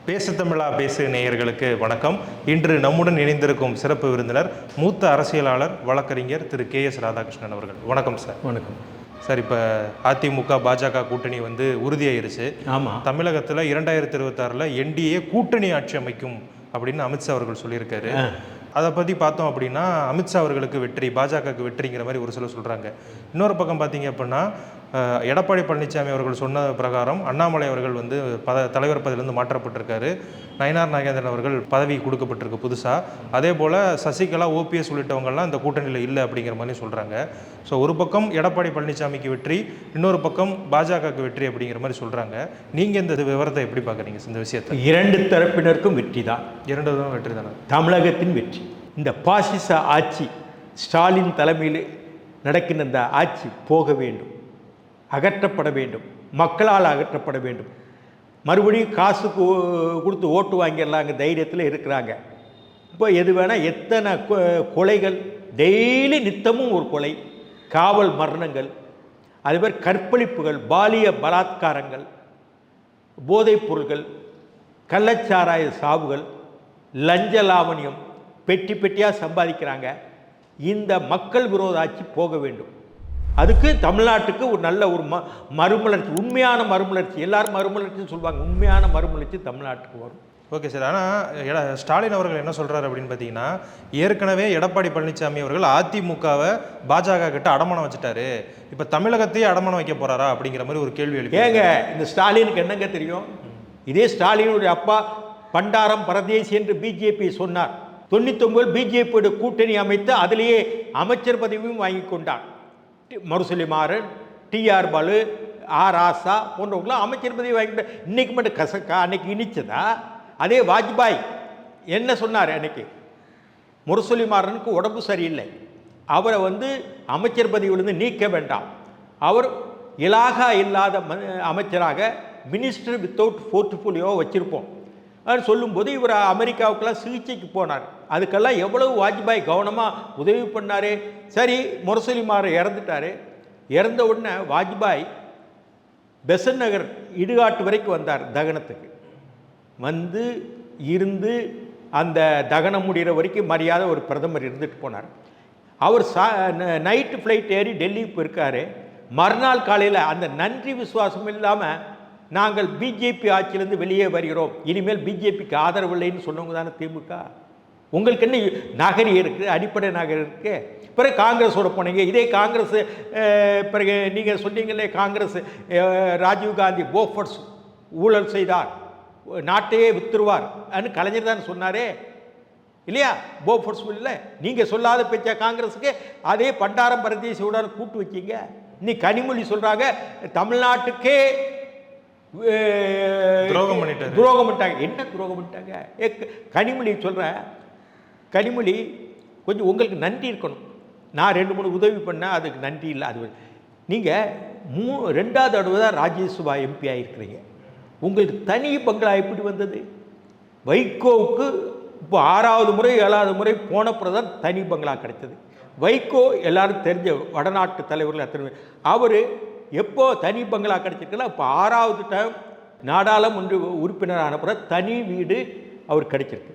பேசு தமிழா பேசு நேயர்களுக்கு வணக்கம். இன்று நம்முடன் இணைந்திருக்கும் சிறப்பு விருந்தினர் மூத்த அரசியலாளர் வழக்கறிஞர் திரு KS ராதாகிருஷ்ணன் அவர்கள். வணக்கம் சார். வணக்கம் சார். இப்போ அதிமுக பாஜக கூட்டணி உறுதியாயிருச்சு. ஆமாம். தமிழகத்தில் 2026 NDA கூட்டணி ஆட்சி அமைக்கும் அப்படின்னு அமித்ஷா அவர்கள் சொல்லியிருக்காரு. அதை பற்றி பார்த்தோம் அப்படின்னா அமித்ஷா அவர்களுக்கு வெற்றி, பாஜகவுக்கு வெற்றிங்கிற மாதிரி ஒரு சிலர் சொல்கிறாங்க. இன்னொரு பக்கம் பார்த்தீங்க அப்படின்னா எடப்பாடி பழனிசாமி அவர்கள் சொன்ன பிரகாரம் அண்ணாமலை அவர்கள் தலைவர் பதவியிலிருந்து மாற்றப்பட்டிருக்காரு. நயினார் நாகேந்திரன் அவர்கள் பதவி கொடுக்கப்பட்டிருக்கு புதுசாக. அதே போல் சசிகலா, OPS உள்ளிட்டவங்கள்லாம் இந்த கூட்டணியில் இல்லை அப்படிங்கிற மாதிரி சொல்கிறாங்க. ஸோ ஒரு பக்கம் எடப்பாடி பழனிசாமிக்கு வெற்றி, இன்னொரு பக்கம் பாஜகவுக்கு வெற்றி அப்படிங்கிற மாதிரி சொல்கிறாங்க. நீங்கள் இந்த விவரத்தை எப்படி பார்க்குறீங்க இந்த விஷயத்தை? இரண்டு தரப்பினருக்கும் வெற்றி தான். இரண்டு தான் வெற்றி தானே. தமிழகத்தின் வெற்றி. இந்த பாசிச ஆட்சி, ஸ்டாலின் தலைமையில் நடக்கின்ற இந்த ஆட்சி போக வேண்டும், அகற்றப்பட வேண்டும், மக்களால் அகற்றப்பட வேண்டும். மறுபடியும் காசு கொடுத்து ஓட்டு வாங்கிடலாங்க தைரியத்தில் இருக்கிறாங்க. இப்போ எது வேணால் எத்தனை கொலைகள், டெய்லி நித்தமும் ஒரு கொலை, காவல் மரணங்கள், அதுமாதிரி கற்பழிப்புகள், பாலிய பலாத்காரங்கள், போதைப் பொருள்கள், கள்ளச்சாராய சாவுகள், லஞ்ச லாவணியம், பெட்டி பெட்டியாக சம்பாதிக்கிறாங்க. இந்த மக்கள் விரோத ஆட்சி போக வேண்டும். அதுக்கு தமிழ்நாட்டுக்கு ஒரு நல்ல ஒரு மறுமலர்ச்சி, உண்மையான மறுமலர்ச்சி. எல்லாரும் மறுமலர்ச்சின்னு சொல்லுவாங்க, உண்மையான மறுமலர்ச்சி தமிழ்நாட்டுக்கு வரும். Okay sir. ஆனால் ஸ்டாலின் அவர்கள் என்ன சொல்கிறார் அப்படின்னு பார்த்தீங்கன்னா, ஏற்கனவே எடப்பாடி பழனிசாமி அவர்கள் அதிமுகவை பாஜக கிட்ட அடமானம் வச்சுட்டாரு, இப்போ தமிழகத்தையே அடமானம் வைக்க போகிறாரா அப்படிங்கிற மாதிரி ஒரு கேள்வி எழுப்பி. ஏங்க இந்த ஸ்டாலினுக்கு என்னங்க தெரியும்? இதே ஸ்டாலினுடைய அப்பா பண்டாரம் பரதேசி என்று பிஜேபி சொன்னார். 99 பிஜேபியோட கூட்டணி அமைத்து அதிலேயே அமைச்சர் பதவியும் வாங்கி கொண்டார். மருசலிமாறன், TR பாலு, ராசா போன்றவங்களாம் அமைச்சர் பதவி வாங்கிட்டு இன்னைக்கு மட்டும் கசக்கா, அன்னைக்கு இனிச்சதா? அதே வாஜ்பாய் என்ன சொன்னார்? அன்னைக்கு முரசொலிமாறனுக்கு உடம்பு சரியில்லை, அவரை அமைச்சர் பதவியிலிருந்து நீக்க வேண்டாம், அவர் இலாகா இல்லாத அமைச்சராக, மினிஸ்டர் வித்தவுட் போர்ட்ஃபோலியோ வச்சிருப்போம் அப்படின்னு சொல்லும்போது இவர் அமெரிக்காவுக்கெல்லாம் சிகிச்சைக்கு போனார். அதுக்கெல்லாம் எவ்வளவு வாஜ்பாய் கவனமாக உதவி பண்ணார். சரி, முரசொலிமாறன் இறந்துட்டார். இறந்த உடனே வாஜ்பாய் பெசன் நகர் இடுகாட்டு வரைக்கும் வந்தார் தகனத்துக்கு. இருந்து அந்த தகனம் முடிகிற வரைக்கும் மரியாதை ஒரு பிரதமர் இருந்துட்டு போனார். அவர் நைட்டு ஃப்ளைட் ஏறி டெல்லி போயிருக்காரு. மறுநாள் காலையில் அந்த நன்றி விசுவாசம் இல்லாமல் நாங்கள் பிஜேபி ஆட்சியிலேருந்து வெளியே வருகிறோம், இனிமேல் பிஜேபிக்கு ஆதரவு இல்லைன்னு சொன்னவங்க தானே திமுக. உங்களுக்கு என்ன நாகரிகம் இருக்குது, அடிப்படை நாகரிகம் இருக்குது? பிறகு காங்கிரஸோட போனீங்க. இதே காங்கிரஸ் பிறகு நீங்கள் சொன்னீங்களே, காங்கிரஸ் ராஜீவ்காந்தி போஃபர்ஸ் ஊழல் செய்தார், நாட்டையே வித்துருவார் அப்படின்னு கலைஞர் தான் சொன்னாரே இல்லையா? போஃபர்ஸ் இல்லை, நீங்கள் சொல்லாத பேச்சா காங்கிரஸுக்கு. அதே பண்டாரம் பரதேசியோட கூட்டு வச்சிங்க. இன்னைக்கு கனிமொழி சொல்கிறாங்க தமிழ்நாட்டுக்கே துரோகம் பண்ணிட்டாங்க. என்ன துரோகம் பண்ணிட்டாங்க? கனிமொழி சொல்கிறேன், கனிமொழி கொஞ்சம் உங்களுக்கு நன்றி இருக்கணும். நான் 2-3 உதவி பண்ணேன், அதுக்கு நன்றி இல்லை. அது நீங்கள் 2வது தடவை தான் ராஜ்யசபா MP ஆகிருக்கிறீங்க. உங்களுக்கு தனி பங்களா எப்படி வந்தது? வைகோவுக்கு இப்போ 6வது முறை 7வது முறை போனப்புறம் தான் தனி பங்களா கிடைச்சது. வைகோ எல்லாரும் தெரிஞ்ச வடநாட்டு தலைவர்கள் அத்தனை, அவர் எப்போ தனி பங்களா கிடைச்சிருக்கலாம்? இப்போ 6வது டைம் நாடாளுமன்ற உறுப்பினர் ஆனப்புறம் தனி வீடு அவர் கிடைச்சிருக்கு.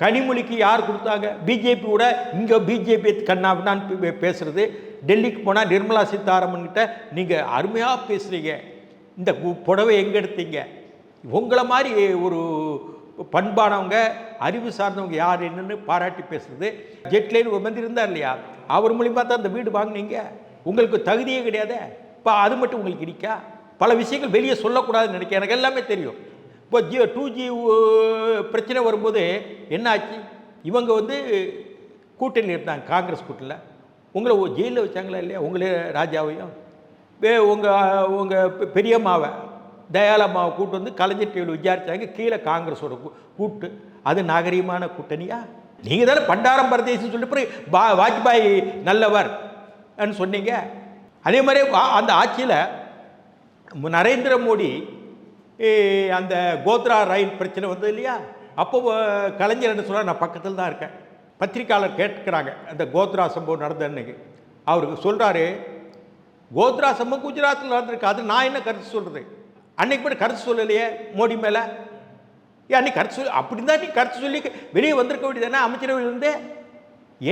கனிமொழிக்கு யார் கொடுத்தாங்க? பிஜேபியோட. இங்கே பிஜேபி கண்ணாபின்னான்னு பேசுகிறது. டெல்லிக்கு போனால் நிர்மலா சீதாராமன் கிட்ட நீங்கள் அருமையாக பேசுகிறீங்க, இந்த புடவை எங்கே எடுத்தீங்க? உங்களை மாதிரி ஒரு பண்பானவங்க, அறிவு சார்ந்தவங்க யார் என்னன்னு பாராட்டி பேசுகிறது. ஜெட்லைன் ஒரு மந்திரி இருந்தார் இல்லையா, அவர் மூலியமாக தான் அந்த வீடு வாங்கினீங்க. உங்களுக்கு தகுதியே கிடையாது. இப்போ அது மட்டும் உங்களுக்கு இருக்கா? பல விஷயங்கள் வெளியே சொல்லக்கூடாதுன்னு நினைக்கிறேன். எனக்கு எல்லாமே தெரியும். இப்போ 2G பிரச்சனை வரும்போது என்ன ஆச்சு? இவங்க கூட்டணியில் இருந்தாங்க, காங்கிரஸ் கூட்டணியில். உங்களை ஜெயிலில் வச்சாங்களா இல்லையா? உங்களே ராஜாவையும் உங்கள் பெரியம்மாவை, தயாலம்மாவை கூட்டு கலைஞர் டிவியில் விசாரித்தாங்க. கீழே காங்கிரஸோட கூட்டு. அது நாகரீகமான கூட்டணியா? நீங்கள் தானே பண்டாரம் பரதேசின்னு சொல்லிட்டு வாஜ்பாய் நல்லவர் சொன்னீங்க. அதே மாதிரி அந்த ஆட்சியில் நரேந்திர மோடி அந்த கோத்ரா ரயில் பிரச்சனை வந்தது இல்லையா? அப்போ கலைஞர் என்ன சொல்கிறார், நான் பக்கத்தில் தான் இருக்கேன். பத்திரிக்கையாளர் கேட்குறாங்க அந்த கோத்ரா சம்பவம் நடந்த அன்னைக்கு. அவருக்கு சொல்கிறாரு, கோத்ரா சம்பவம் குஜராத்தில் நடந்திருக்கு, அது நான் என்ன கருத்து சொல்கிறது? அன்னைக்கு மட்டும் கருத்து சொல்லலையே மோடி மேலே. ஏன் நீ கருத்து சொல்லி அப்படி தான் நீ கருத்து சொல்லி வெளியே வந்திருக்க வேண்டியதானே அமைச்சரவையிலேருந்தே.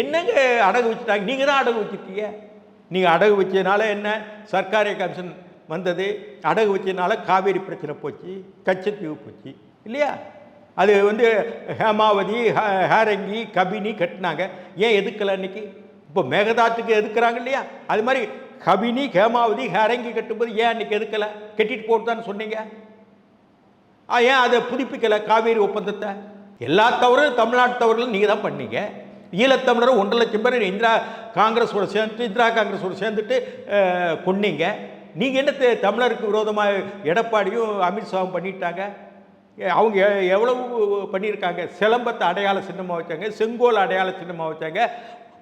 என்னங்க அடகு வச்சுட்டாங்க? நீங்கள் தான் அடகு வச்சுருக்கீங்க. நீங்கள் அடகு வச்சதுனால என்ன சர்க்காரிய கமிஷன் வந்தது, அடகு வச்சதுனால காவேரி பிரச்சனை போச்சு, கச்சத்தீவு போச்சு இல்லையா? அது ஹேமாவதி, ஹேரங்கி, கபினி கட்டினாங்க. ஏன் எதுக்கலை அன்னைக்கு? இப்போ மேகதாட்டுக்கு எதுக்குறாங்க இல்லையா? அது மாதிரி கபினி, ஹேமாவதி, ஹேரங்கி கட்டும்போது ஏன் அன்னைக்கு எதுக்கலை? கட்டிட்டு போட்டுதான்னு சொன்னீங்க. ஏன் அதை புதுப்பிக்கலை காவேரி ஒப்பந்தத்தை? எல்லா தவறும் தமிழ்நாட்டு தவறுகளும் நீங்கள் தான் பண்ணீங்க. ஈழத்தமிழர் 1.5 லட்சம் பேர் இந்திரா காங்கிரஸோடு சேர்ந்துட்டு கொன்னீங்க. நீங்கள் என்ன தமிழருக்கு விரோதமாக எடப்பாடியும் அமித்ஷாவும் பண்ணிட்டாங்க? அவங்க எவ்வளவு பண்ணியிருக்காங்க? சிலம்பத்தை அடையாள சின்னமாக வச்சாங்க, செங்கோல் அடையாள சின்னமாக வச்சாங்க,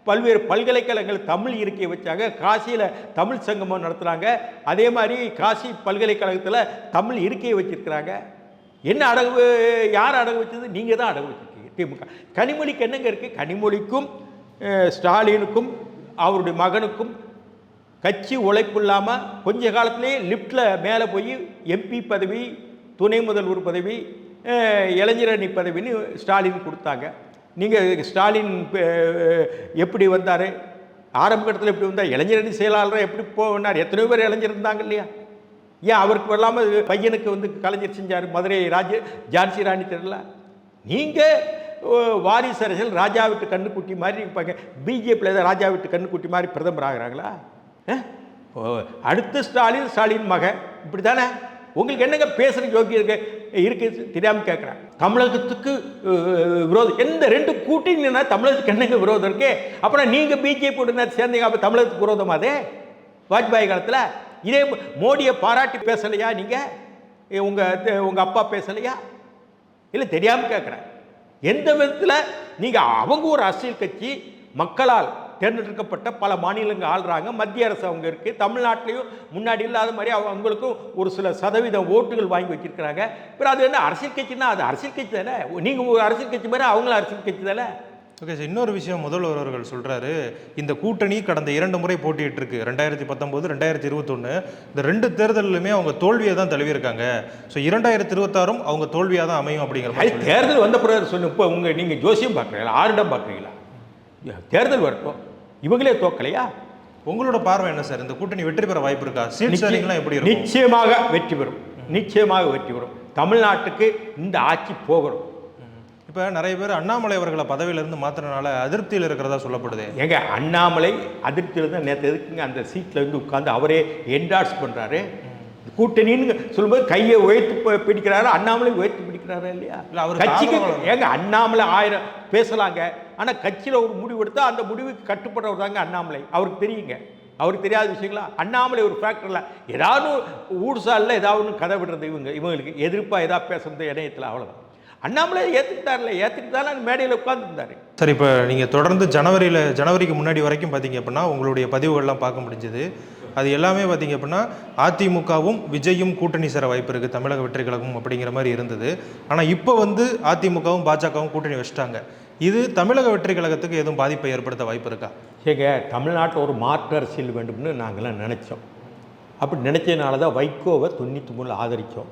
பல்வேறு பல்கலைக்கழகங்கள் தமிழ் இருக்கையை வச்சாங்க, காசியில் தமிழ் சங்கமம் நடத்துகிறாங்க, அதே மாதிரி காசி பல்கலைக்கழகத்தில் தமிழ் இருக்கையை வச்சுருக்கிறாங்க. என்ன அடகு? யார் அடகு வச்சது? நீங்கள் தான் அடகு வச்சுருக்கீங்க திமுக. கனிமொழிக்கு என்னங்க இருக்குது? கனிமொழிக்கும் ஸ்டாலினுக்கும் அவருடைய மகனுக்கும் கட்சி உழைப்பு இல்லாமல் கொஞ்ச காலத்திலே லிஃப்டில் மேலே போய் எம்பி பதவி, துணை முதல்வர் பதவி, இளைஞரணி பதவின்னு ஸ்டாலின் கொடுத்தாங்க. நீங்கள் ஸ்டாலின் எப்படி வந்தார்? ஆரம்ப கட்டத்தில் எப்படி வந்தார்? இளைஞரணி செயலாளராக எப்படி போனார்? எத்தனையோ பேர் இளைஞர் இருந்தாங்க இல்லையா? ஏன் அவருக்கு இல்லாமல் பையனுக்கு கலைஞர் செஞ்சார் மதுரை ஜான்சி ராணி தெரியல? நீங்கள் வாரிசு அரசியல் ராஜா விட்டு கண்ணுக்குட்டி மாதிரி இருப்பாங்க. பிஜேபியில் ஏதாவது ராஜா விட்டு கண்ணுக்குட்டி மாதிரி பிரதமர் ஆகிறாங்களா? அடுத்த ஸ்டாலின் மகன் இப்படி தானே? உங்களுக்கு என்னங்க பேசுகிற யோக்கியம் இருக்கு தெரியாமல் கேட்குறேன். தமிழகத்துக்கு விரோதம் எந்த 2 கூட்டணினா தமிழகத்துக்கு என்னங்க விரோதம் இருக்கு? அப்புறம் நீங்கள் பிஜேபியோட சேர்ந்தீங்க, அப்போ தமிழகத்துக்கு விரோதமா? அதே வாஜ்பாய் காலத்தில் இதே மோடியை பாராட்டி பேசலையா? நீங்கள் உங்கள் அப்பா பேசலையா? இல்லை தெரியாமல் கேட்குறேன். எந்த விதத்தில் நீங்கள் அவங்க ஒரு அரசியல் கட்சி, மக்களால் தேர்ந்தெடுக்கப்பட்ட பல மாநிலங்கள் ஆள்றாங்க, மத்திய அரசு அவங்க இருக்குது, தமிழ்நாட்டிலையும் முன்னாடி இல்லாத மாதிரி அவங்களுக்கும் ஒரு சில சதவீதம் ஓட்டுகள் வாங்கி வச்சிருக்கிறாங்க. அப்புறம் அது என்ன அரசியல் கட்சின்னா அது அரசியல் கட்சி தானே? நீங்கள் ஒரு அரசியல் கட்சி மாதிரி அவங்களும் அரசியல் கட்சி தானே? ஓகே சார், இன்னொரு விஷயம் முதல்வர் அவர்கள் சொல்கிறாரு, இந்த கூட்டணி கடந்த 2 முறை போட்டிட்டு இருக்கு, 2019, 2021. இந்த 2 தேர்தலுமே அவங்க தோல்வியை தான் தழுவியிருக்காங்க. ஸோ 2026 அவங்க தோல்வியாக தான் அமையும் அப்படிங்கிற மாதிரி தேர்தல் வந்த பிறகு சொல்லு. இப்போ நீங்கள் ஜோசியம் பார்க்குறீங்களா? ஆரிடம் பார்க்குறீங்களா? தேர்தல் வரட்டும், இவங்களே தோக்கலையா? உங்களோட பார்வை என்ன சார்? இந்த கூட்டணி வெற்றி பெற வாய்ப்பு இருக்கா? சீட் ஷேரிங்லாம் எப்படி இருக்கும்? நிச்சயமாக வெற்றி பெறும், நிச்சயமாக வெற்றி பெறும். தமிழ்நாட்டுக்கு இந்த ஆட்சி போகணும். இப்போ நிறைய பேர் அண்ணாமலை அவர்களை பதவியிலிருந்து மாற்றினால அதிருப்தியில் இருக்கிறதா சொல்லப்படுது. எங்க அண்ணாமலை அதிருப்தியில் தான் நேற்று எதுக்குங்க அந்த சீட்டில் உட்காந்து அவரே என்டார்ஸ் பண்ணுறாரு. கூட்டணின்னு சொல்லும்போது கையை உயர்த்து பிடிக்கிறாரு, அண்ணாமலை உயர்த்து பிடிக்கிறாரு இல்லையா? இல்லை அவர் கட்சிக்கு ஏங்க அண்ணாமலை 1000 பேசலாங்க, ஆனால் கட்சியில் ஒரு முடிவு எடுத்தால் அந்த முடிவுக்கு கட்டுப்படுறவர் தாங்க அண்ணாமலை. அவருக்கு தெரியுங்க. அவருக்கு தெரியாத விஷயங்களா? அண்ணாமலை ஒரு ஃபேக்டரில் ஏதாவது ஊடுசாலில் ஏதாவது ஒன்று கதை விடுறது இவங்களுக்கு எதிர்ப்பாக ஏதாவது பேசுறது இணையத்தில், அவ்வளோதான். அண்ணாமலை ஏற்றுக்கிட்டாலும் அந்த மேடையில் உட்காந்துருந்தாரு. சரி, இப்போ நீங்கள் தொடர்ந்து ஜனவரிக்கு முன்னாடி வரைக்கும் பார்த்தீங்க அப்படின்னா உங்களுடைய பதிவுகள்லாம் பார்க்க முடிஞ்சது. அது எல்லாமே பார்த்தீங்க அப்படின்னா அதிமுகவும் விஜயும் கூட்டணி சேர வாய்ப்பு இருக்குது, தமிழக வெற்றி கழகம் அப்படிங்கிற மாதிரி இருந்தது. ஆனால் இப்போ அதிமுகவும் பாஜகவும் கூட்டணி வச்சுட்டாங்க. இது தமிழக வெற்றி கழகத்துக்கு எதுவும் பாதிப்பை ஏற்படுத்த வாய்ப்பு இருக்கா? ஏங்க தமிழ்நாட்டில் ஒரு மாற்று அரசியல் வேண்டும்னு நாங்கள்லாம் நினச்சோம். அப்படி நினச்சதுனால தான் வைகோவை 93 ஆதரித்தோம்.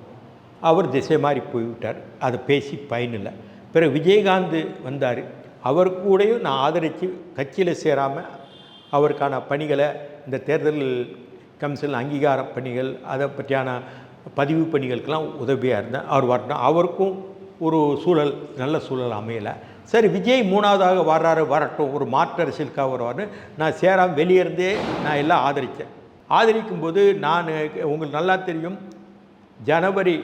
அவர் திசை மாதிரி போய்விட்டார், அதை பேசி பயனில்லை. பிறகு விஜயகாந்த் வந்தார், அவர் கூடயும் நான் ஆதரித்து கட்சியில் சேராமல் அவருக்கான பணிகளை இந்த தேர்தல் கமிஷன் அங்கீகார பணிகள் அதை பற்றியான பதிவு பணிகளுக்கெல்லாம் உதவியாக இருந்தேன். அவர் வரணும், அவருக்கும் ஒரு சூழல் நல்ல சூழல் அமையலை. சரி விஜய் 3ஆவதாக வரட்டும், ஒரு மாற்று அரசியலுக்காக வருவார்னு நான் சேராமல் வெளியேருந்தே நான் எல்லாம் ஆதரித்தேன். ஆதரிக்கும்போது நான் உங்களுக்கு நல்லா தெரியும், ஜனவரி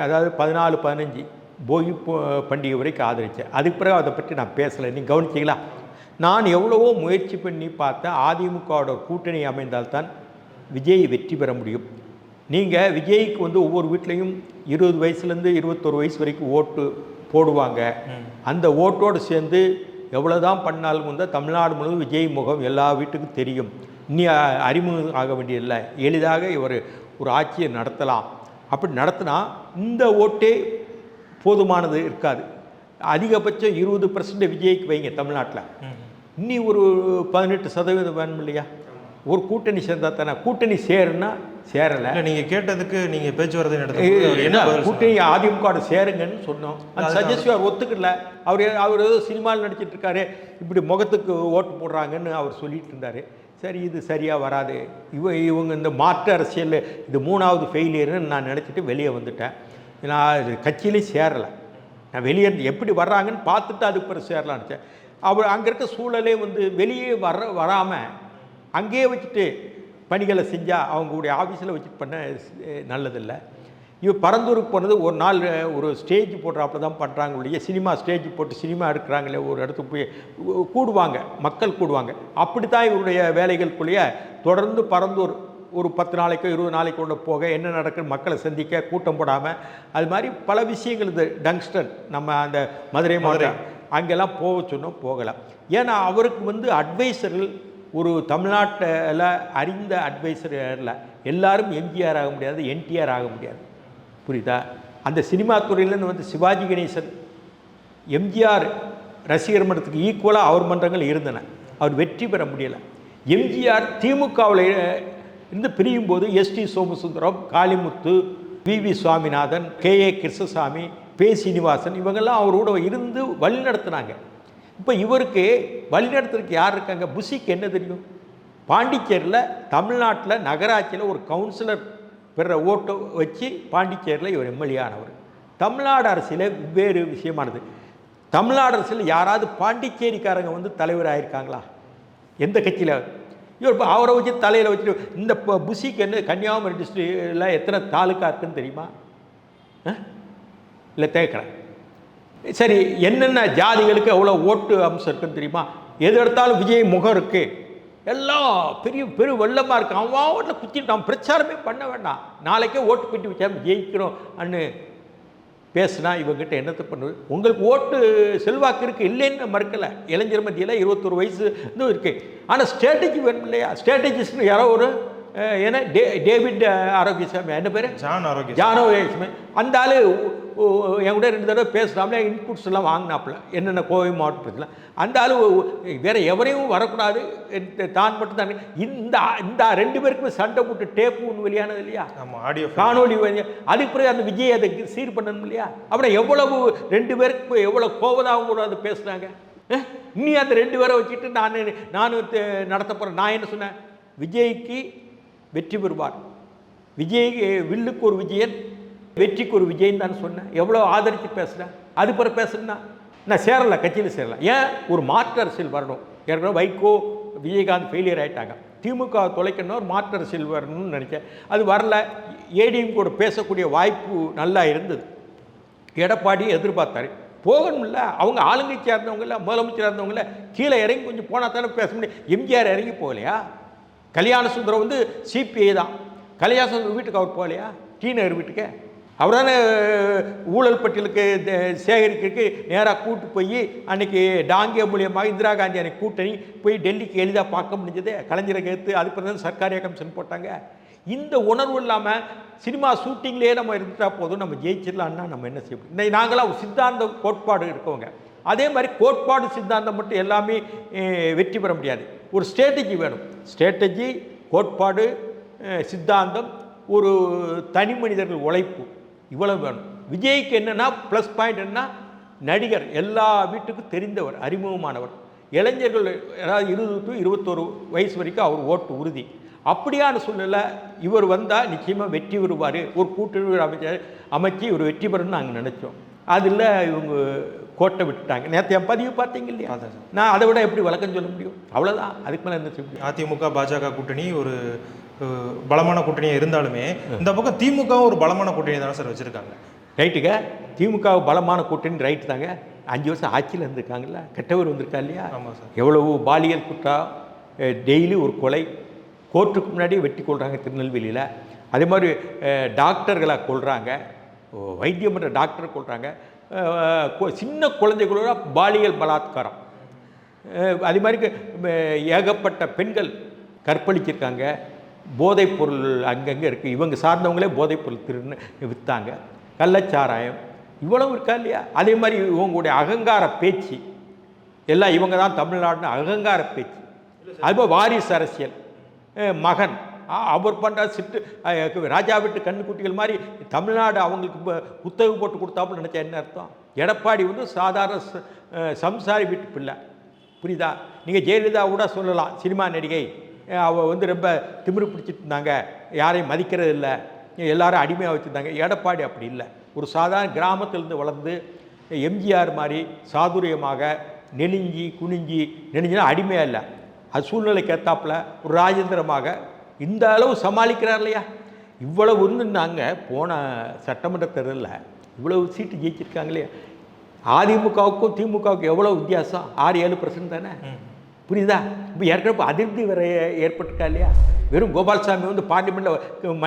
அதாவது 14, 15 போகி பண்டிகை வரைக்கும் ஆதரித்தேன். அதுக்கு பிறகு அதை பற்றி நான் பேசலை. நீங்கள் கவனிச்சிங்களா? நான் எவ்வளவோ முயற்சி பண்ணி பார்த்தேன். அதிமுகவோட கூட்டணி அமைந்தால்தான் விஜய் வெற்றி பெற முடியும். நீங்கள் விஜய்க்கு ஒவ்வொரு வீட்லேயும் 20 வயசுலேருந்து 21 வயசு வரைக்கும் ஓட்டு போடுவாங்க. அந்த ஓட்டோடு சேர்ந்து எவ்வளோ தான் பண்ணாலும் தமிழ்நாடு முழுவதும் விஜய் முகம் எல்லா வீட்டுக்கும் தெரியும். இனி அறிமுகம் ஆக வேண்டியதில்லை, எளிதாக ஒரு ஆட்சியை நடத்தலாம். அப்படி நடத்தினா இந்த ஓட்டே போதுமானது இருக்காது. அதிகபட்சம் 20% விஜய்க்கு வைங்க தமிழ்நாட்டில். இன்னி ஒரு 18% வேணும் இல்லையா? ஒரு கூட்டணி சேர்ந்தா தானே. கூட்டணி சேருன்னா சேரலை. இல்லை நீங்கள் கேட்டதுக்கு நீங்கள் பேச்சுவார்த்தை நடத்த என்ன கூட்டணி அதிமுக சேருங்கன்னு சொன்னோம். அந்த சஜஸ்ட் அவர் ஒத்துக்கல. அவர் ஏதோ சினிமாவில் நடிச்சிட்டு இருக்காரு, இப்படி முகத்துக்கு ஓட்டு போடுறாங்கன்னு அவர் சொல்லிட்டு இருந்தார். சரி இது சரியாக வராது, இவங்க இந்த மாற்று அரசியல் இது 3வது ஃபெயிலியர்னு நான் நினச்சிட்டு வெளியே வந்துட்டேன். நான் கட்சியிலே சேரலை. நான் வெளியே எப்படி வர்றாங்கன்னு பார்த்துட்டு அதுக்கு பிறகு சேரலான்னு நினச்சேன். அவர் அங்கே இருக்க சூழலே வெளியே வராமல் அங்கேயே வச்சுட்டு பணிகளை செஞ்சால் அவங்களுடைய ஆஃபீஸில் வச்சுட்டு பண்ண நல்லதில்லை. பரந்தூருக்கு போனது ஒரு நாள் ஒரு ஸ்டேஜ் போடுறாப்புல தான் பண்ணுறாங்க இல்லையா, சினிமா ஸ்டேஜ் போட்டு சினிமா எடுக்கிறாங்களே, ஒரு இடத்துக்கு போய் கூடுவாங்க, மக்கள் கூடுவாங்க. அப்படி தான் இவருடைய வேலைகளுக்குள்ளேயே தொடர்ந்து பரந்தூர் ஒரு 10 நாளைக்கோ 20 நாளைக்கு கொண்டு போக என்ன நடக்குன்னு மக்களை சந்திக்க கூட்டம் போடாமல் அது மாதிரி பல விஷயங்கள். இது டங்ஸ்டன் நம்ம அந்த மதுரை அங்கெல்லாம் போக சொன்னோம், போகலாம். ஏன்னா அவருக்கு அட்வைசர்கள் ஒரு தமிழ்நாட்டில் அறிந்த அட்வைசர் இல்லை. எல்லாரும் எம்ஜிஆர் ஆக முடியாது, என்டிஆர் ஆக முடியாது, புரியுதா? அந்த சினிமா துறையிலேருந்து சிவாஜி கணேசன் எம்ஜிஆர் ரசிகர் மன்றத்துக்கு ஈக்குவலாக அவர் மன்றங்கள் இருந்தன. அவர் வெற்றி பெற முடியலை. எம்ஜிஆர் திமுகவில் இருந்து பிரியும் போது எஸ்டி சோமசுந்தரம், காளிமுத்து, வி சுவாமிநாதன், KA கிருஷ்ணசாமி, பே சீனிவாசன் இவங்கெல்லாம் அவரோட இருந்து வழி நடத்துனாங்க. இப்போ இவருக்கு வழிநடத்துறதுக்கு யார் இருக்காங்க? புஷிக்கு என்ன தெரியும்? பாண்டிச்சேரியில் தமிழ்நாட்டில் நகராட்சியில் ஒரு கவுன்சிலர் பெற ஓட்டு வச்சு பாண்டிச்சேரியில் இவர் எம்எல்ஏ ஆனவர். தமிழ்நாடு அரசியல் வெவ்வேறு விஷயமானது. தமிழ்நாடு அரசியல் யாராவது பாண்டிச்சேரிக்காரங்க தலைவர் ஆகியிருக்காங்களா? எந்த கட்சியில்? இவர் இப்போ அவரை வச்சு தலையில் வச்சுட்டு இந்த புஷிக்கு என்ன கன்னியாகுமரி டிஸ்ட்ரிக்டில் எத்தனை தாலுக்கா இருக்குன்னு தெரியுமா? இல்லை தேக்கிறேன். சரி, என்னென்ன ஜாதிகளுக்கு எவ்வளோ ஓட்டு அம்சம் இருக்குன்னு தெரியுமா? எது எடுத்தாலும் விஜய் முகம் இருக்குது, எல்லாம் பெரிய வெள்ளமாக இருக்குது. அவன் ஓட்டில் குச்சிட்டு அவன் பிரச்சாரமே பண்ண வேண்டாம், நாளைக்கே ஓட்டு பெட்டி வச்சா ஜெயிக்கிறோம் அன்னு பேசுனா இவங்ககிட்ட என்னத்தை பண்ணுவது? உங்களுக்கு ஓட்டு செல்வாக்கு இருக்குது, இல்லைன்னு மறுக்கலை. இளைஞர் மத்தியில் 21 வயசு இன்னும் இருக்குது. ஆனால் ஸ்ட்ராட்டஜி வேணும் இல்லையா? ஸ்ட்ராட்டஜிஸ்ட்னு யாரோ ஒரு ஏன்னா டேவிட் ஆரோக்கியசாமி, என்ன பேர்? ஜான் ஆரோக்கியசாமி. அந்த ஆள் என் கூட 2 தடவை பேசுனாப்புல, இன்புட்ஸ் எல்லாம் வாங்கினாப்புல, என்னென்ன கோவை மாவட்டத்தில். அந்த ஆள் வேறு எவரையும் வரக்கூடாது, தான் மட்டும் தான். இந்த 2 பேருக்குமே சண்டை போட்டு டேப்பு ஒன்று வெளியானது இல்லையா? ஆடியோ காணொலி. அதுக்கு பிறகு அந்த விஜய் அதை சீர் பண்ணணும் இல்லையா? அப்புறம் எவ்வளவு 2 பேருக்கு எவ்வளோ கோபதாகவும் கூட அதை பேசுனாங்க. இன்னி அந்த 2 பேரை வச்சுட்டு நானும் நடத்த போகிறேன். நான் என்ன சொன்னேன்? விஜய்க்கு வெற்றி பெறுவார், விஜய் வில்லுக்கு ஒரு விஜயன், வெற்றிக்கு ஒரு விஜயன் தான் சொன்னேன். எவ்வளோ ஆதரித்து பேசுகிறேன். அது பிறகு பேசுனா நான் சேரலை, கட்சியில் சேரலை. ஏன்? ஒரு மாற்று அரசியல் வரணும். ஏற்கனவே வைகோ, விஜயகாந்த் ஃபெயிலியர் ஆகிட்டாங்க. திமுக தொலைக்கணும், ஒரு மாற்று அரசியல் வரணும்னு நினச்சேன். அது வரல. ஏடிஎம் கூட பேசக்கூடிய வாய்ப்பு நல்லா இருந்தது. எடப்பாடி எதிர்பார்த்தாரு, போகணும்ல. அவங்க ஆளுங்கட்சியாக இருந்தவங்கள, முதலமைச்சராக இருந்தவங்கள கீழே இறங்கி கொஞ்சம் போனால் தானே பேச முடியும். எம்ஜிஆர் இறங்கி போகலையா? கல்யாண சுந்தரம் சிபிஐ தான். கல்யாண சுந்தரம் வீட்டுக்கு அவர் போகலையா? டி நகர் வீட்டுக்கு அவர் தானே ஊழல் பட்டியலுக்கு சேகரிக்கிறதுக்கு நேராக கூட்டு போய் அன்றைக்கி டாங்கிய மூலியமாக இந்திரா காந்தி அன்றைக்கி கூட்டணி போய் டெல்லிக்கு எளிதாக பார்க்க முடிஞ்சது. கலைஞரை கேத்து அதுக்கு தான் சர்க்காரிய கமிஷன் போட்டாங்க. இந்த உணர்வு இல்லாமல் சினிமா ஷூட்டிங்லேயே நம்ம இருந்துட்டால் போதும், நம்ம ஜெயிச்சிடலான்னா நம்ம என்ன செய்ய முடியும்? நாங்களாம் சித்தாந்த கோட்பாடு இருக்கவங்க. அதே மாதிரி கோட்பாடு சித்தாந்தம் மட்டும் எல்லாமே வெற்றி பெற முடியாது. ஒரு ஸ்ட்ராட்டஜி வேணும். ஸ்ட்ராட்டஜி, கோட்பாடு, சித்தாந்தம், ஒரு தனி மனிதர்கள் உழைப்பு, இவ்வளவு வேணும். விஜய்க்கு என்னென்னா ப்ளஸ் பாயிண்ட் என்ன? நடிகர், எல்லா வீட்டுக்கும் தெரிந்தவர், அறிமுகமானவர். இளைஞர்கள் அதாவது 20 to 21 வயசு வரைக்கும் அவர் ஓட்டு உறுதி. அப்படியான சூழ்நிலை இவர் வந்தால் நிச்சயமாக வெற்றி பெறுவார். ஒரு கூட்டணி அமைச்சு இவர் வெற்றி பெறணும்னு நாங்கள் நினச்சோம். அதில் இவங்க கோட்டை விட்டுட்டாங்க. நேற்று என் பதிவு பார்த்தீங்க இல்லையா? நான் அதை விட எப்படி விளக்கம் சொல்ல முடியும்? அவ்வளோதான். அதுக்கு மேலே என்ன செய்ய முடியும்? அதிமுக பாஜக கூட்டணி ஒரு பலமான கூட்டணியாக இருந்தாலுமே இந்த பக்கம் திமுக ஒரு பலமான கூட்டணி தானே சார் வச்சுருக்காங்க. ரைட்டுங்க, திமுக பலமான கூட்டணி ரைட்டு தாங்க. 5 வருஷம் ஆட்சியில் இருந்திருக்காங்கல்ல, கெட்டவர் வந்திருக்கா இல்லையா? ஆமாம் சார். எவ்வளவு பாலியல் குற்றம், டெய்லி ஒரு கொலை, கோர்ட்டுக்கு முன்னாடியே வெட்டி கொள்கிறாங்க திருநெல்வேலியில். அதே மாதிரி டாக்டர்களை கொள்கிறாங்க, வைத்தியம் பண்ணுற டாக்டரை கொள்கிறாங்க, சின்ன குழந்தைகளோட பாலியல் பலாத்காரம். அதே மாதிரி ஏகப்பட்ட பெண்கள் கற்பழிச்சிருக்காங்க. போதைப் பொருள் அங்கங்கே இருக்குது. இவங்க சார்ந்தவங்களே போதைப் பொருள் திருன்னு விற்றாங்க. கள்ளச்சாராயம் இவ்வளவு இருக்கா இல்லையா? அதே மாதிரி இவங்களுடைய அகங்கார பேச்சு எல்லாம் இவங்க தான் தமிழ்நாடுன்னு அகங்கார பேச்சு. அதுபோல் வாரிசு அரசியல், மகன் அவர் பண்ணுற ராஜா வீட்டு கண்ணுக்குட்டிகள் மாதிரி தமிழ்நாடு அவங்களுக்கு புத்தகம் போட்டு கொடுத்தாப்புன்னு நினச்சா என்ன அர்த்தம்? எடப்பாடி வந்து சாதாரண சம்சாரி வீட்டு பிள்ளை, புரியுதா? நீங்கள் ஜெயலலிதா கூட சொல்லலாம், சினிமா நடிகை, அவள் வந்து ரொம்ப திமிரு பிடிச்சிட்டு இருந்தாங்க, யாரையும் மதிக்கிறது இல்லை, எல்லாரும் அடிமையாக வச்சுருந்தாங்க. எடப்பாடி அப்படி இல்லை, ஒரு சாதாரண கிராமத்திலேருந்து வளர்ந்து எம்ஜிஆர் மாதிரி சாதுரியமாக நெளிஞ்சி குனிஞ்சி நெளிஞ்சினா அடிமையாக இல்லை, அது சூழ்நிலைக்கு ஏற்றாப்புல ஒரு ராஜேந்திரமாக இந்த அளவு சமாளிக்கிறார் இல்லையா? இவ்வளவு இருந்துருந்தாங்க போன சட்டமன்ற தேர்தலில் இவ்வளவு சீட்டு ஜெயிச்சிருக்காங்க இல்லையா? அதிமுகவுக்கும் திமுகவுக்கும் எவ்வளோ வித்தியாசம்? 6-7% தானே, புரியுதா? இப்போ ஏற்கனவே அதிருப்தி வேற ஏற்பட்டிருக்கா இல்லையா? வெறும் கோபால்சாமி வந்து பார்லிமெண்ட்டில்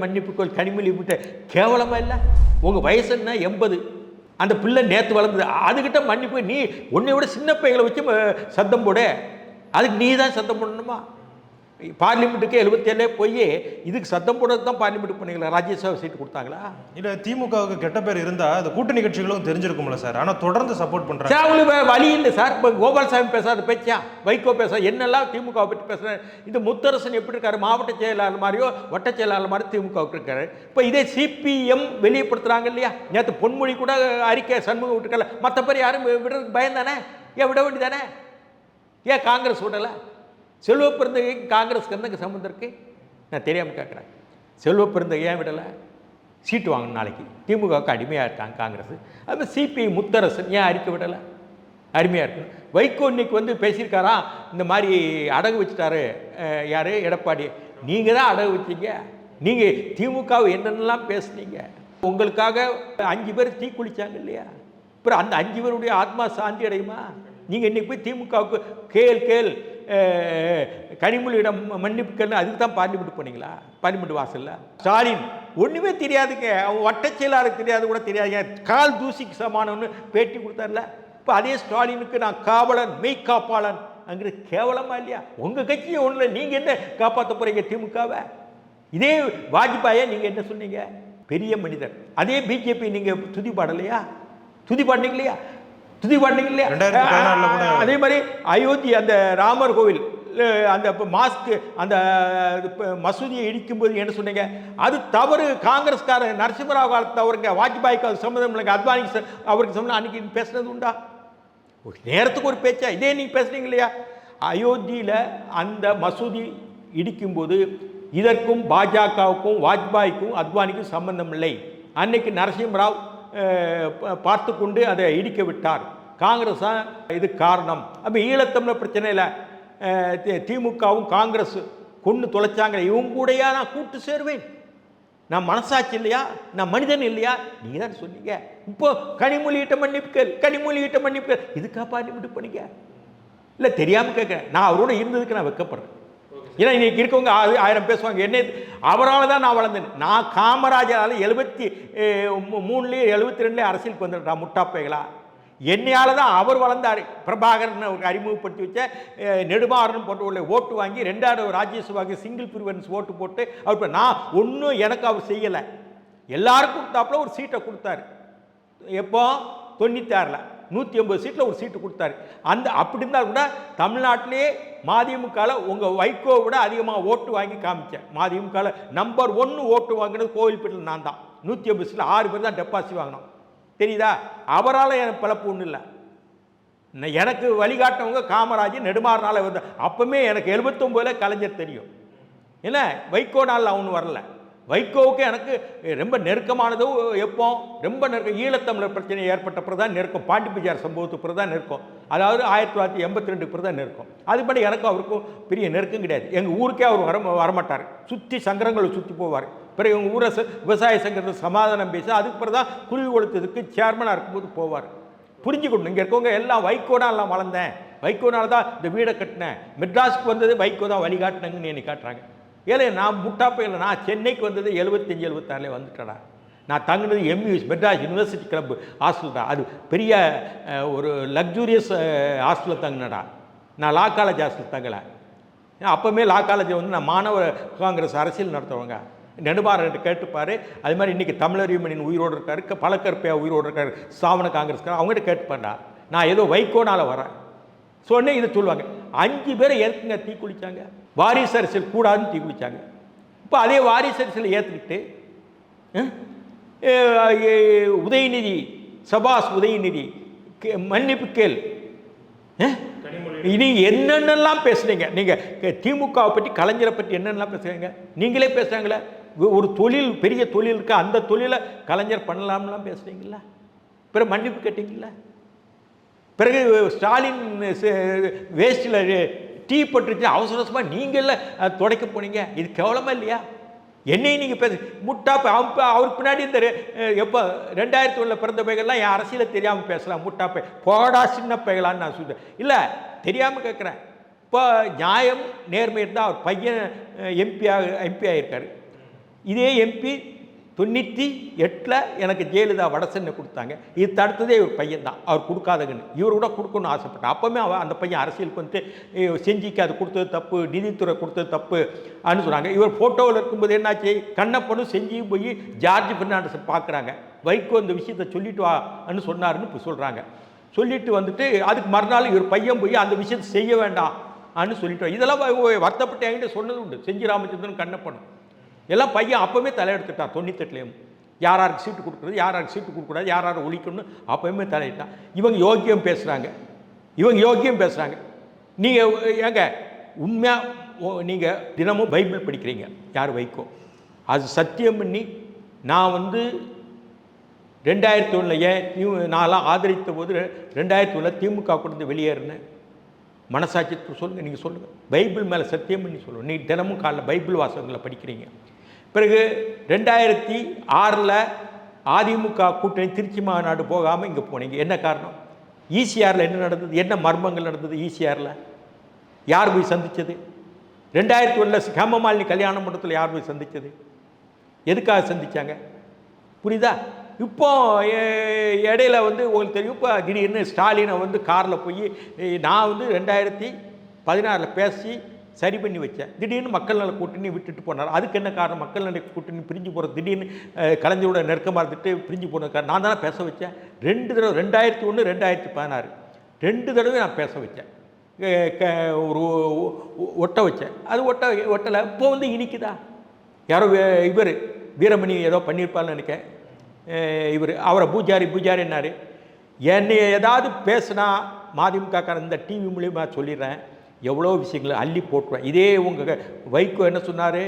மன்னிப்புக்கள் கனிமொழி விட்டு கேவலமாக இல்லை? உங்கள் வயசு என்ன 80, அந்த பிள்ளை நேற்று வளர்ந்தது, அதுக்கிட்ட மன்னிப்பு நீ உன்னை விட சின்ன பையங்களை வச்சு சத்தம் போடு, அதுக்கு நீ தான் சத்தம் போடணுமா? பார்லிமெண்ட்டுக்கு 77 போய் இதுக்கு சத்தம் போடுறது தான் பார்லிமெண்ட் பண்ணீங்களா? ராஜ்யசபா சீட்டு கொடுத்தாங்களா? இல்லை, திமுகவுக்கு கெட்ட பேர் இருந்தால் அந்த கூட்டணி கட்சிகளும் தெரிஞ்சிருக்கும்ல சார், ஆனால் தொடர்ந்து சப்போர்ட் பண்ணுறாங்க. சார் அவங்களுக்கு வழி இல்லை சார். இப்போ கோபால்சாமி பேசாத பேச்சா, வைகோ பேச என்னெல்லாம் திமுக பற்றி பேசுகிறேன். இது முத்தரசன் எப்படி இருக்காரு, மாவட்ட செயலாளர் மாதிரியோ வட்ட செயலாளர் மாதிரி திமுகவுக்கு இருக்காரு. இப்போ இதே சிபிஎம் வெளியப்படுத்துகிறாங்க இல்லையா? நேற்று பொன்மொழி கூட அறிக்கை சண்முகம் விட்டுருக்கல, மற்ற பேர் யாரும் விடுறதுக்கு பயம் தானே? ஏன் விட வேண்டியதானே? ஏன் காங்கிரஸ் விடலை? செல்வ பெருந்தகைக்கு காங்கிரஸ்க்கு என்னங்க சம்மந்தம் இருக்குது? நான் தெரியாமல் கேட்குறேன். செல்வ பெருந்தகை ஏன் விடலை? சீட்டு வாங்கணும் நாளைக்கு, திமுகவுக்கு அடிமையாக இருக்காங்க காங்கிரஸ். அது சிபிஐ முத்தரசன் ஏன் அறிக்கை விடலை? அருமையாக இருக்கணும். வைகோ இன்னைக்கு வந்து பேசியிருக்காராம், இந்த மாதிரி அடகு வச்சுட்டாரு யார்? எடப்பாடி. நீங்கள் தான் அடகு வச்சிங்க. நீங்கள் திமுகவை என்னென்னலாம் பேசுனீங்க? உங்களுக்காக 5 பேர் தீ குளிச்சாங்க இல்லையா? அப்புறம் அந்த 5 பேருடைய ஆத்மா சாந்தி அடையுமா? நீங்கள் இன்னைக்கு போய் திமுகவுக்கு கேள் கனிமொழியிடம் மன்னிப்புக்கள்னு அதுக்கு தான் பார்லிமெண்ட் போனீங்களா? பார்லிமெண்ட் வாசல்ல ஸ்டாலின் ஒன்றுமே தெரியாதுங்க, அவன் வட்ட செயலாளருக்கு தெரியாது கூட தெரியாதுங்க, கால் தூசிக்கு சமானம்னு பேட்டி கொடுத்தார்ல. இப்போ அதே ஸ்டாலினுக்கு நான் காவலன் மெய் காப்பாளன் அங்கிறது கேவலமா இல்லையா? உங்கள் கட்சியை ஒன்றும் இல்லை, நீங்கள் என்ன காப்பாற்ற போகிறீங்க திமுகவை? இதே வாஜ்பாயை நீங்கள் என்ன சொன்னீங்க? பெரிய மனிதர். அதே பிஜேபி நீங்கள் துதி பாடலையா? துதி பாடினீங்க இல்லையா? அதே மாதிரி அயோத்தி அந்த ராமர் கோவில் அந்த மாஸ்க் அந்த மசூதியை இடிக்கும்போது என்ன சொன்னீங்க? அது தவறு, காங்கிரஸ்கார நரசிம்மராவ் காலத்து தவறுங்க, வாஜ்பாய்க்கு அது சம்மந்தம் இல்லைங்க, அத்வானிக்கு அவருக்கு சம்மந்தம். அன்னைக்கு பேசுனது உண்டா? ஒரு நேரத்துக்கு ஒரு பேச்சா? இதே நீங்கள் பேசுனீங்க இல்லையா? அயோத்தியில் அந்த மசூதி இடிக்கும்போது இதற்கும் பாஜகவுக்கும் வாஜ்பாய்க்கும் அத்வானிக்கும் சம்பந்தம் இல்லை, அன்னைக்கு நரசிம்மராவ் பார்த்து கொண்டு அதை இடிக்க விட்டார், காங்கிரஸ் தான் இது காரணம். அப்போ ஈழத்தமிழர் பிரச்சனையில் திமுகவும் காங்கிரஸ் கொண்டு தொலைச்சாங்க, இவங்க கூடயா நான் கூட்டு சேருவேன்? நான் மனசாட்சி இல்லையா? நான் மனிதன் இல்லையா? நீங்கள் தான் சொன்னீங்க. இப்போ கனிமொழியிட்ட மன்னிப்புகள் இதுக்காக பார்லிமெண்ட் பண்ணிக்க இல்லை? தெரியாமல் கேட்குறேன். நான் அவரோட இருந்ததுக்கு நான் வெட்கப்படுறேன். ஏன்னா இன்னைக்கு இருக்கவங்க 1000 பேசுவாங்க, என்ன அவரால் தான் நான் வளர்ந்தேன். நான் காமராஜரால் 73 72 அரசியலுக்கு வந்துட்டேன் முட்டாப்பைகளா? என்னையால் தான் அவர் வளர்ந்தார். பிரபாகரன் அவருக்கு அறிமுகப்படுத்தி வச்ச நெடுமாறன் போட்டு உள்ள ஓட்டு வாங்கி 2வது ராஜ்யசபாவுக்கு சிங்கிள் ப்ரிஃபரன்ஸ் ஓட்டு போட்டு அவர் நான் ஒன்றும் எனக்கு அவர் செய்யலை, எல்லாருக்கும் கொடுத்தாப்புல ஒரு சீட்டை கொடுத்தாரு. எப்போ? 96ல் 180 சீட்டில் ஒரு சீட்டு கொடுத்தாரு. அந்த அப்படி இருந்தால் கூட தமிழ்நாட்டிலே மதிமுகவில் உங்கள் வைகோ விட அதிகமாக ஓட்டு வாங்கி காமிச்சேன். மதிமுகவில் நம்பர் 1 ஓட்டு வாங்கினது கோவில்பேட்டில் நான் தான். 180 சீட்டில் 6 பேர் தான் டெபாசிட் வாங்கினோம், தெரியுதா? அவரால் எனக்கு பழப்பு ஒன்றும் இல்லை. எனக்கு வழிகாட்டினவங்க காமராஜ் நெடுமாறனால வந்து அப்பவுமே எனக்கு 79ல் கலைஞர் தெரியும். என்ன வைகோ நாளில் அவனு வரல. வைகோவுக்கு எனக்கு ரொம்ப நெருக்கமானது எப்போ? ரொம்ப நெருக்கம் ஈழத்தமிழர் பிரச்சனை ஏற்பட்ட தான் நெருக்கம், பாண்டிப்பஜார் சம்பவத்துக்கு பிறகு தான் நெருக்கம், அதாவது 1982 பிறகு தான் நெருக்கம். அதுபடி எனக்கும் அவருக்கும் பெரிய நெருக்கம் கிடையாது. எங்கள் ஊருக்கே அவர் வரமாட்டார், சுற்றி சங்கரங்களை சுற்றி போவார். பிறகு எங்கள் ஊரை விவசாய சங்கரத்துக்கு சமாதானம் பேச அதுக்கு பிறகு தான் குருவி கொடுத்ததுக்கு சேர்மனாக இருக்கும்போது போவார். புரிஞ்சுக்கணும், இங்கே இருக்கவங்க எல்லாம் வைகோனால் நான் வளர்ந்தேன், வைகோனால தான் இந்த வீடை கட்டினேன், மெட்ராஸுக்கு வந்தது வைகோ தான் வழிகாட்டினங்கன்னு என்னை காட்டுறாங்க. ஏலே நான் முட்டாப்பையில் நான் சென்னைக்கு வந்தது 75 76லே வந்துட்டேடா. நான் தங்கினது MUS Madras university club hostel தான், அது பெரிய ஒரு லக்ஸூரியஸ் ஹாஸ்டலில் தங்கினடா. நான் லா காலேஜ் ஹாஸ்டல் தங்கலை. அப்போவுமே லா காலேஜை வந்து நான் மாணவர் காங்கிரஸ் அரசியல் நடத்துவங்க. நெடுமாறன் கேட்டுப்பார். அது மாதிரி இன்றைக்கி தமிழறிவுமணியின் உயிரோடு இருக்கார், பழக்கற்பையா உயிரோடு இருக்கார், ஸ்தாபன காங்கிரஸ்காரர், அவங்ககிட்ட கேட்டுப்பாண்டா. நான் ஏதோ வைகோனால் வரேன் சொன்னேன். இதை சொல்லுவாங்க. 5 பேரை ஏற்குங்க தீ குளித்தாங்க, வாரிசு அரசியல் கூடாதுன்னு தீ குளித்தாங்க. இப்போ அதே வாரிசு அரசியல் ஏற்றுக்கிட்டு உதயநிதி, சபாஸ் உதயநிதி மன்னிப்பு கேள், இனி என்னென்னலாம் பேசுறீங்க நீங்கள்? திமுகவை பற்றி, கலைஞரை பற்றி என்னென்னலாம் பேசுகிறீங்க? நீங்களே பேசுகிறாங்களே, ஒரு தொழில், பெரிய தொழில் இருக்கு, அந்த தொழிலை கலைஞர் பண்ணலாம்லாம் பேசுகிறீங்களா? பிறகு மன்னிப்பு கேட்டீங்களா? பிறகு ஸ்டாலின் வேஸ்ட்டில் டீ பட்டுருச்சு, அவசர அவசரமாக நீங்கள துடைக்க போனீங்க. இது கேவலமா இல்லையா? என்னையும் நீங்கள் பேச முட்டாப்பை அவருக்கு பின்னாடி இந்த எப்போ 2001 பிறந்த பைகள்லாம் என் அரசியலை தெரியாமல் பேசலாம். முட்டாப்பை போடா சின்ன பைகளான்னு நான் சொல்கிறேன். இல்லை, தெரியாமல் கேட்குறேன். இப்போ நியாயம் நேர்மை இருந்தால் அவர் பையன் எம்பி ஆகியிருக்காரு. இதே எம்பி 98 எனக்கு ஜெயலலிதா வடசென்னை கொடுத்தாங்க. இது தடுத்ததே இவர் பையன் தான். அவர் கொடுக்காதங்கன்னு இவர் கூட கொடுக்கணும்னு ஆசைப்பட்டேன். அப்போவுமே அந்த பையன் அரசியலுக்கு வந்து செஞ்சிக்கு அது கொடுத்தது தப்பு, நிதித்துறை கொடுத்தது தப்பு அப்படின்னு சொன்னாங்க. இவர் ஃபோட்டோவில் இருக்கும்போது என்னாச்சு, கண்ணப்பனும் செஞ்சியும் போய் ஜார்ஜ் பெர்னாண்டஸை பார்க்குறாங்க. வைகோ இந்த விஷயத்தை சொல்லிட்டு வான்னு சொன்னாருன்னு இப்போ சொல்கிறாங்க. சொல்லிட்டு வந்துட்டு அதுக்கு மறுநாள் இவர் பையன் போய் அந்த விஷயத்தை செய்ய வேண்டாம் அப்படின்னு சொல்லிட்டு, இதெல்லாம் வருத்தப்பட்டு என்கிட்ட சொன்னது உண்டு. செஞ்சி ராமச்சந்திரன், கண்ணப்பனும் எல்லாம் பையன் அப்போவுமே தலையெடுத்துட்டான். 98 யாராருக்கு சீட்டு கொடுக்குறது, யாராருக்கு சீட்டு கொடுக்கூடாது, யாராரு ஒழிக்கணும்னு அப்போவுமே தலையிட்டான். இவங்க யோக்கியம் பேசுகிறாங்க. நீங்கள் ஏங்க உண்மையாக நீங்கள் தினமும் பைபிள் படிக்கிறீங்க, யார் வைகோ, அது சத்தியம் பண்ணி நான் வந்து 2001 நான்லாம் ஆதரித்த போது 2001 திமுக கொடுத்து வெளியேறினேன். மனசாட்சி சொல்லுங்கள், நீங்கள் சொல்லுங்கள். பைபிள் மேலே சத்தியம் பண்ணி சொல்லுங்கள். நீங்கள் தினமும் காலைல பைபிள் வாசகங்களை படிக்கிறீங்க. பிறகு 2006 அதிமுக கூட்டணி திருச்சி மாநாடு போகாமல் இங்கே போனீங்க. என்ன காரணம்? ஈசிஆரில் என்ன நடந்தது? என்ன மர்மங்கள் நடந்தது? ஈசிஆரில் யார் போய் சந்தித்தது? 2001 ஹேமமாலினி கல்யாண மண்டபத்தில் யார் போய் சந்தித்தது? எதுக்காக சந்தித்தாங்க? புரியுதா? இப்போ இடையில வந்து உங்களுக்கு தெரியும், இப்போ திடீர்னு ஸ்டாலினை வந்து காரில் போய் நான் வந்து 2016 பேசி சரி பண்ணி வச்சேன். திடீர்னு மக்கள் நல கூட்டணி விட்டுட்டு போனார். அதுக்கு என்ன காரணம்? மக்கள் நல கூட்டணி பிரிஞ்சு போகிறது, திடீர்னு கலைஞரோட நெருக்கமாக இருந்துட்டு பிரிஞ்சு போனதுக்காக நான் தானே பேச வச்சேன். 2 தடவை 2001 2016 2 தடவை நான் பேச வச்சேன். ஒரு ஒட்ட வச்சேன். அது ஒட்டலை. இப்போ வந்து இனிக்குதா? யாரோ இவர் வீரமணி ஏதோ பண்ணியிருப்பான்னு நினைக்கிறேன். இவர் அவரை பூஜாரி என்னார், என்னை ஏதாவது பேசுனா மதிமுக இந்த டிவி மூலியமாக சொல்லிடுறேன், எவ்வளோ விஷயங்களை அள்ளி போட்டுருவேன். இதே உங்கள் வைகோ என்ன சொன்னார்,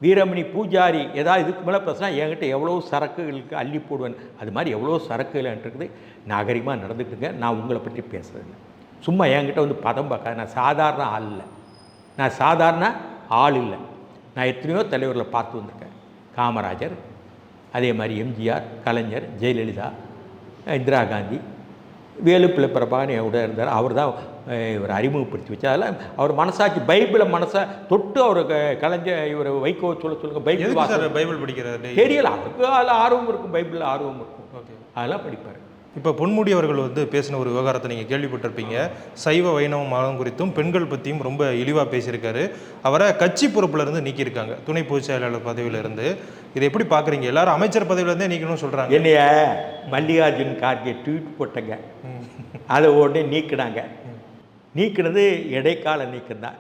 வீரமணி பூஜாரி ஏதாவது இதுக்கு மேலே பேசுனா என்கிட்ட எவ்வளோ சரக்குகளுக்கு அள்ளி போடுவேன். அது மாதிரி எவ்வளோ சரக்குகள் இருக்குது. நாகரிகமாக நடந்துக்கிட்டுங்க. நான் உங்களை பற்றி பேசுகிறேன். சும்மா என்கிட்ட வந்து பதம் பார்க்காது. நான் சாதாரண ஆள் இல்லை. நான் எத்தனையோ தலைவர்களை பார்த்து வந்திருக்கேன். காமராஜர், அதே மாதிரி எம்ஜிஆர், கலைஞர், ஜெயலலிதா, இந்திரா காந்தி, வேலுப்பிள்ளை பிரபாகரன் என் கூட இருந்தார். அவர் தான் இவர் அறிமுகப்படுத்தி வச்சு. அதெல்லாம் அவர் மனசாட்சி பைபிளை மனசை தொட்டு அவர் கலைஞர் இவர் வைகோ சொல்லுங்க பைபிள் படிக்கிறார். தெரியல, அவருக்கு அதில் ஆர்வம் இருக்கும், பைபிளில் ஆர்வம் இருக்கும். ஓகே, அதெல்லாம் படிப்பார். இப்போ பொன்முடி அவர்கள் வந்து பேசின ஒரு விவகாரத்தை நீங்கள் கேள்விப்பட்டிருப்பீங்க. சைவ வைணவ மதம் குறித்தும் பெண்கள் பற்றியும் ரொம்ப இழிவாக பேசியிருக்காரு. அவரை கட்சி பொறுப்புலேருந்து நீக்கியிருக்காங்க, துணை பொதுச் செயலாளர் பதவியிலிருந்து. இதை எப்படி பார்க்குறீங்க? எல்லாரும் அமைச்சர் பதவியிலேருந்தே நீக்கணும்னு சொல்கிறாங்க. என்னைய மல்லிகார்ஜுன் கார்கே ட்வீட் போட்டங்க, அதை உடனே நீக்கினது இடைக்கால நீக்கம் தான்,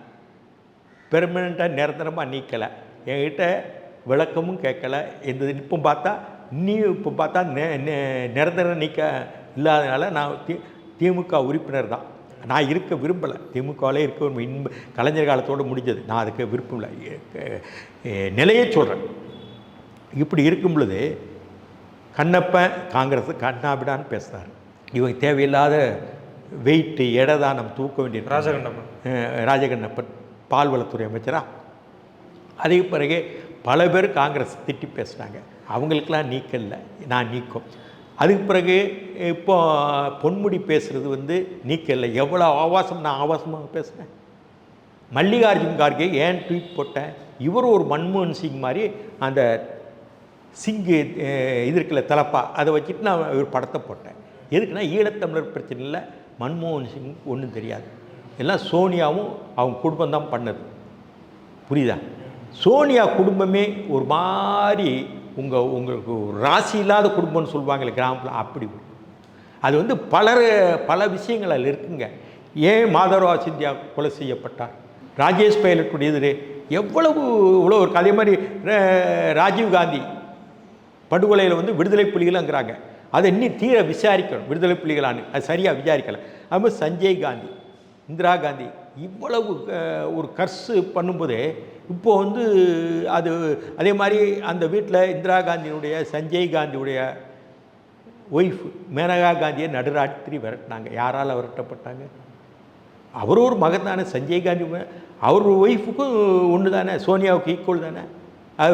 பெர்மனண்ட்டாக நிரந்தரமாக நீக்கலை. என்கிட்ட விளக்கமும் கேட்கல. இப்போ பார்த்தா நிரந்தரம் நீக்க இல்லாதனால நான் திமுக உறுப்பினர் தான். நான் இருக்க விரும்பலை, திமுகவிலே இருக்க விரும்ப, கலைஞர் காலத்தோடு முடிஞ்சது. நான் அதுக்கு விருப்பம் இல்லை. நிலையே சொல்கிறேன். இப்படி இருக்கும் பொழுது கண்ணப்பன் காங்கிரஸ் கண்ணாபிடான்னு பேசுனார். இவங்க தேவையில்லாத வெயிட்டு எடை தான் நம்ம தூக்க வேண்டிய ராஜகண்ணப்பன் பால்வளத்துறை அமைச்சரா. அதே பிறகு பல பேர் காங்கிரஸ் திட்டி பேசுகிறாங்க. அவங்களுக்கெல்லாம் நீக்கலை, நான் நீக்கம். அதுக்கு பிறகு இப்போ பொன்முடி பேசுகிறது வந்து நீக்கலை. எவ்வளோ ஆபாசம், நான் ஆபாசமாக பேசுகிறேன். மல்லிகார்ஜுன் கார்கே ஏன் ட்வீட் போட்டேன், இவர் ஒரு மன்மோகன் சிங் மாதிரி அந்த சிங்கு இது இருக்குல்ல தலப்பா, அதை வச்சுட்டு நான் ஒரு படத்தை போட்டேன். எதுக்குன்னா ஈழத்தமிழர் பிரச்சனை இல்லை, மன்மோகன் சிங் ஒன்றும் தெரியாது, எல்லாம் சோனியாவும் அவங்க குடும்பம் தான் பண்ணது. புரியுதா? சோனியா குடும்பமே ஒரு மாதிரி உங்களுக்கு ராசி இல்லாத குடும்பம்னு சொல்லுவாங்களே கிராமத்தில், அப்படி அது வந்து பல விஷயங்கள் அதில் இருக்குங்க. ஏன் மாதவராவ் சிந்தியா கொலை செய்யப்பட்டார்? ராஜேஷ் பைலட்டுடைய எதிரே இவ்வளோ ஒரு அதே மாதிரி ராஜீவ் காந்தி படுகொலையில் வந்து விடுதலை புலிகள்ங்கிறாங்க. அதை இன்னும் தீர விசாரிக்கணும், விடுதலை புலிகளான்னு. அது சரியாக விசாரிக்கலை. அதுமாதிரி சஞ்சய் காந்தி, இந்திரா காந்தி இவ்வளவு ஒரு கர்ஸு பண்ணும்போது இப்போ வந்து அது அதே மாதிரி அந்த வீட்டில் இந்திரா காந்தியினுடைய சஞ்சய் காந்தியுடைய ஒய்ஃப் மேனகா காந்தியை நடுராத்திரி விரட்டினாங்க. யாரால் விரட்டப்பட்டாங்க? அவர் ஒரு மகன் தானே சஞ்சய் காந்தி, அவர் ஒய்ஃபுக்கும் ஒன்று தானே, சோனியாவுக்கு ஈக்குவல் தானே. அது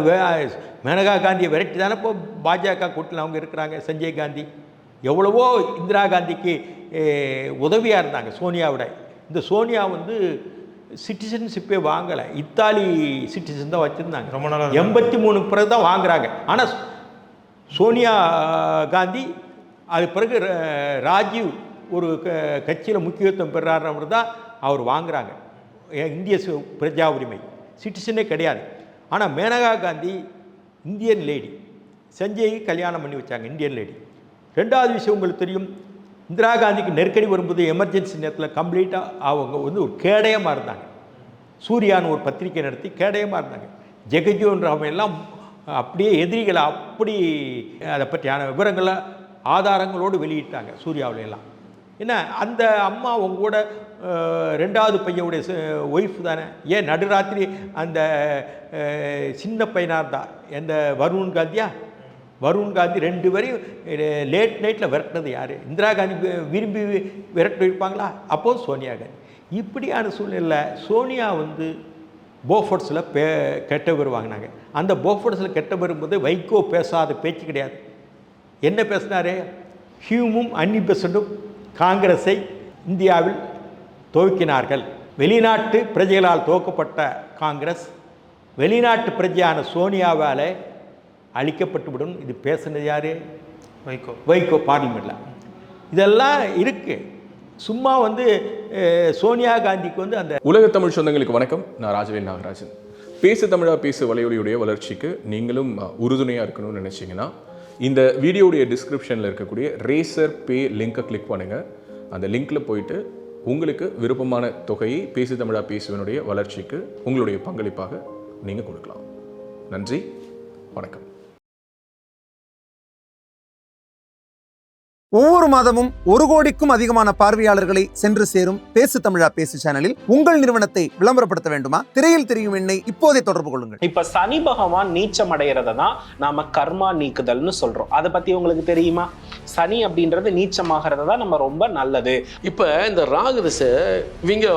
மேனகா காந்தியை விரட்டி தானே இப்போ பாஜக கூட்டில் அவங்க இருக்கிறாங்க. சஞ்சய் காந்தி எவ்வளவோ இந்திரா காந்திக்கு உதவியாக இருந்தாங்க சோனியாவோட. இந்த சோனியா வந்து சிட்டிசன்ஷிப்பே வாங்கலை, இத்தாலி சிட்டிசன் தான் வச்சுருந்தாங்க. ரொம்ப நாள் 83 பிறகு தான் வாங்குறாங்க. ஆனால் சோனியா காந்தி அது பிறகு ராஜீவ் ஒரு கட்சியில் முக்கியத்துவம் பெறாருன்னு தான் அவர் வாங்குறாங்க இந்திய பிரஜா உரிமை. சிட்டிசனே கிடையாது. ஆனால் மேனகா காந்தி இந்தியன் லேடி, சஞ்சய்க்கு கல்யாணம் பண்ணி வச்சாங்க இந்தியன் லேடி. ரெண்டாவது விஷயம் உங்களுக்கு தெரியும், இந்திரா காந்திக்கு நெருக்கடி வரும்போது எமர்ஜென்சி நேரத்தில் கம்ப்ளீட்டாக அவங்க வந்து ஒரு கேடயமாக இருந்தாங்க. சூர்யான்னு ஒரு பத்திரிக்கை நடத்தி கேடயமாக இருந்தாங்க. ஜெகஜீவன் எல்லாம் அப்படியே எதிரிகளை அப்படி அதை பற்றியான விவரங்களை ஆதாரங்களோடு வெளியிட்டாங்க சூர்யாவில் எல்லாம். என்ன அந்த அம்மா அவங்க கூட ரெண்டாவது பையனுடைய ஒய்ஃப் தானே. ஏன் நடுராத்திரி அந்த சின்ன பையனாக இருந்தால் எந்த வருண் காந்தி 2 பேரையும் லேட் நைட்டில் விரட்டினது யார்? இந்திரா காந்தி விரும்பி விரட்டி வைப்பாங்களா? அப்போது சோனியா காந்தி. இப்படியான சூழ்நிலை சோனியா வந்து போஃபோர்ட்ஸில் கெட்ட பேர் வாங்கினாங்க. அந்த போஃபோர்ட்ஸில் கெட்ட பெறும்போது வைகோ பேசாத பேச்சு கிடையாது. என்ன பேசினார்? ஹியூமும் அன்னிபெசண்டும் காங்கிரஸை இந்தியாவில் துவக்கினார்கள். வெளிநாட்டு பிரஜைகளால் துவக்கப்பட்ட காங்கிரஸ் வெளிநாட்டு பிரஜையான சோனியாவால் அழிக்கப்பட்டுவிடும். இது பேசுனது யார்? வைகோ பார்லிமெண்ட்டில். இதெல்லாம் இருக்குது. சும்மா வந்து சோனியா காந்திக்கு வந்து அந்த உலக தமிழ் சொந்தங்களுக்கு வணக்கம். நான் ராஜவேல் நாகராஜன். பேசு தமிழா பேசு வலையொலியுடைய வளர்ச்சிக்கு நீங்களும் உறுதுணையாக இருக்கணும்னு நினச்சிங்கன்னா இந்த வீடியோடைய டிஸ்கிரிப்ஷனில் இருக்கக்கூடிய ரேசர் பே லிங்கை கிளிக் பண்ணுங்கள். அந்த லிங்க்கில் போயிட்டு உங்களுக்கு விருப்பமான தொகையை பேசு தமிழா பேசுவனுடைய வளர்ச்சிக்கு உங்களுடைய பங்களிப்பாக நீங்கள் கொடுக்கலாம். நன்றி, வணக்கம். ஒவ்வொரு மாதமும் 1 கோடிக்கும் அதிகமான பார்வையாளர்களை சென்று சேரும் பேசு தமிழா பேசு சேனலில் உங்கள் நிறுவனத்தை விளம்பரப்படுத்த வேண்டுமா? திரையில் தெரியும் எண்ணை இப்போதே தொடர்பு கொள்ளுங்கள். இப்ப சனி பகவான் நீச்சம் அடைகிறத தான் நாம கர்மா நீக்குதல்னு சொல்றோம். அதை பத்தி உங்களுக்கு தெரியுமா? சனி அப்படின்றது நீச்சமாகிறது தான் நம்ம ரொம்ப நல்லது. இப்ப இந்த ராகு திசை இவங்க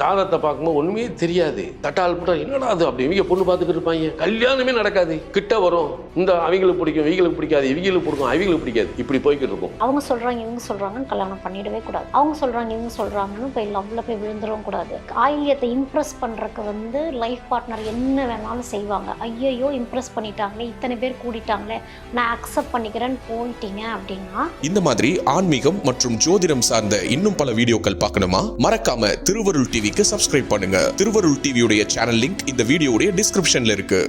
ஜாதகத்தை பார்க்கும்போது ஒண்ணுமே தெரியாது. தட்டால் போட்டா என்னடா அது அப்படி இவங்க பொண்ணு பார்த்துக்கிட்டு இருப்பாங்க. கல்யாணமே நடக்காது. கிட்ட வரும், இந்த அவங்களுக்கு பிடிக்கும், இவங்களுக்கு பிடிக்காது, இவங்களுக்கு பிடிக்கும், அவங்களுக்கு பிடிக்காது, இப்படி போய்கிட்டு இருக்கும். அவங்க சொல்றாங்க இவங்க சொல்றாங்கன்னு கல்யாணம் பண்ணிடவே கூடாது. அவங்க சொல்றாங்க இவங்க சொல்றாங்கன்னு போய் லவ்ல போய் விழுந்துடவும் கூடாது. ஆயிலியத்தை இம்ப்ரெஸ் பண்றதுக்கு வந்து லைஃப் பார்ட்னர் என்ன வேணாலும் செய்வாங்க. ஐயோ இம்ப்ரெஸ் பண்ணிட்டாங்களே, இத்தனை பேர் கூடிட்டாங்களே, நான் அக்செப்ட் பண்ணிக்கிறேன்னு போயிட்டீங்க அப்படின்னா. இந்த மாதிரி ஆன்மீகம் மற்றும் ஜோதிடம் சார்ந்த இன்னும் பல வீடியோக்கள் பார்க்கணுமா? மறக்காம திருவருள் டிவிக்கு சப்ஸ்கிரைப் பண்ணுங்க. திருவருள் டிவியுடைய சேனல் லிங்க் இந்த வீடியோடைய டிஸ்கிரிப்ஷன்ல இருக்கு.